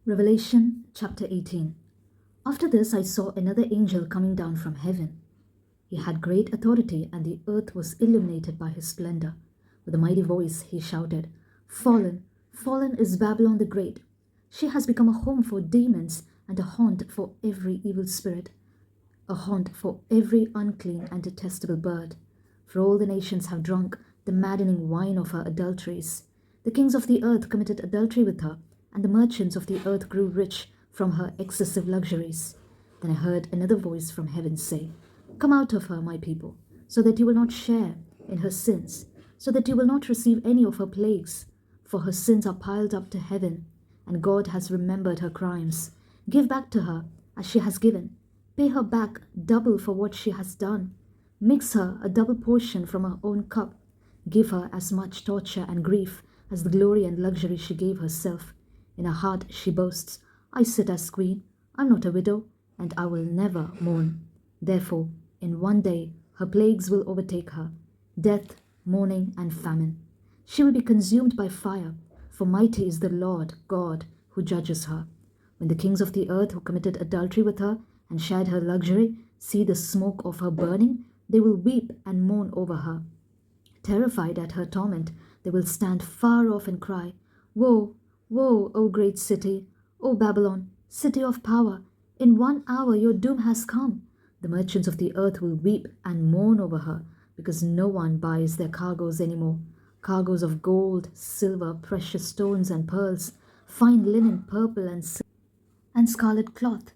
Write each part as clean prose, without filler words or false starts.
Revelation chapter 18. After this I saw another angel coming down from heaven. He had great authority, and the earth was illuminated by his splendor. With a mighty voice he shouted, "Fallen, fallen is Babylon the Great. She has become a home for demons and a haunt for every evil spirit, a haunt for every unclean and detestable bird. For all the nations have drunk the maddening wine of her adulteries. The kings of the earth committed adultery with her, and the merchants of the earth grew rich from her excessive luxuries." Then I heard another voice from heaven say, "Come out of her, my people, so that you will not share in her sins, so that you will not receive any of her plagues. For her sins are piled up to heaven, and God has remembered her crimes. Give back to her as she has given. Pay her back double for what she has done. Mix her a double portion from her own cup. Give her as much torture and grief as the glory and luxury she gave herself. In her heart she boasts, 'I sit as queen, I'm not a widow, and I will never mourn.' Therefore, in one day her plagues will overtake her, death, mourning, and famine. She will be consumed by fire, for mighty is the Lord God who judges her. When the kings of the earth who committed adultery with her and shared her luxury see the smoke of her burning, they will weep and mourn over her. Terrified at her torment, they will stand far off and cry, 'Woe, woe, O great city, O Babylon, city of power! In 1 hour your doom has come.' The merchants of the earth will weep and mourn over her, because no one buys their cargoes anymore. Cargoes of gold, silver, precious stones and pearls, fine linen, purple and scarlet cloth,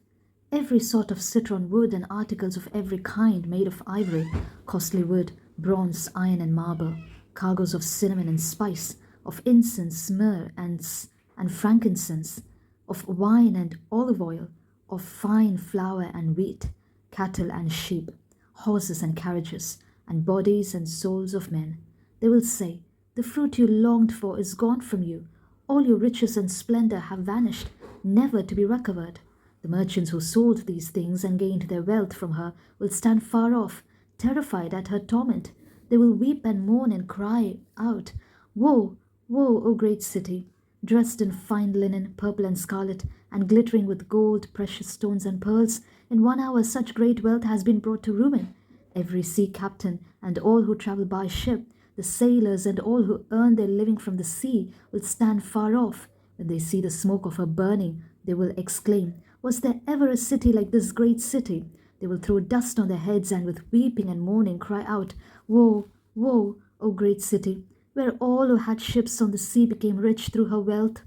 every sort of citron wood and articles of every kind made of ivory, costly wood, bronze, iron and marble, cargoes of cinnamon and spice, of incense, myrrh and frankincense, of wine and olive oil, of fine flour and wheat, cattle and sheep, horses and carriages, and bodies and souls of men. They will say, 'The fruit you longed for is gone from you. All your riches and splendor have vanished, never to be recovered.' The merchants who sold these things and gained their wealth from her will stand far off, terrified at her torment. They will weep and mourn and cry out, 'Woe, woe, O great city, dressed in fine linen, purple and scarlet, and glittering with gold, precious stones and pearls. In 1 hour such great wealth has been brought to ruin. Every sea captain and all who travel by ship, the sailors and all who earn their living from the sea, will stand far off. When they see the smoke of her burning, they will exclaim, 'Was there ever a city like this great city?' They will throw dust on their heads and with weeping and mourning cry out, 'Woe, woe, O great city, where all who had ships on the sea became rich through her wealth.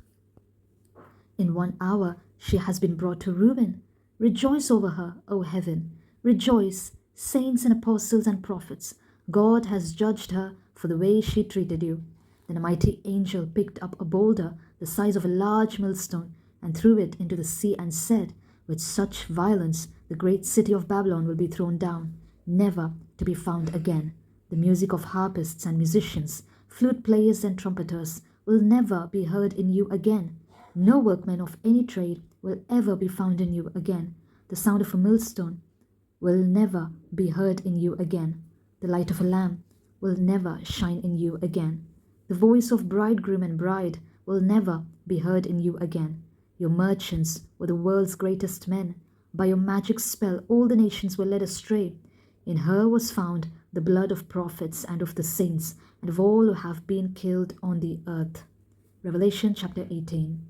In 1 hour she has been brought to ruin. Rejoice over her, O heaven. Rejoice, saints and apostles and prophets. God has judged her for the way she treated you.' Then a mighty angel picked up a boulder the size of a large millstone and threw it into the sea and said, 'With such violence the great city of Babylon will be thrown down, never to be found again. The music of harpists and musicians, flute players and trumpeters will never be heard in you again. No workman of any trade will ever be found in you again. The sound of a millstone will never be heard in you again. The light of a lamp will never shine in you again. The voice of bridegroom and bride will never be heard in you again. Your merchants were the world's greatest men. By your magic spell all the nations were led astray. In her was found the blood of prophets and of the saints and of all who have been killed on the earth.'" Revelation chapter 18.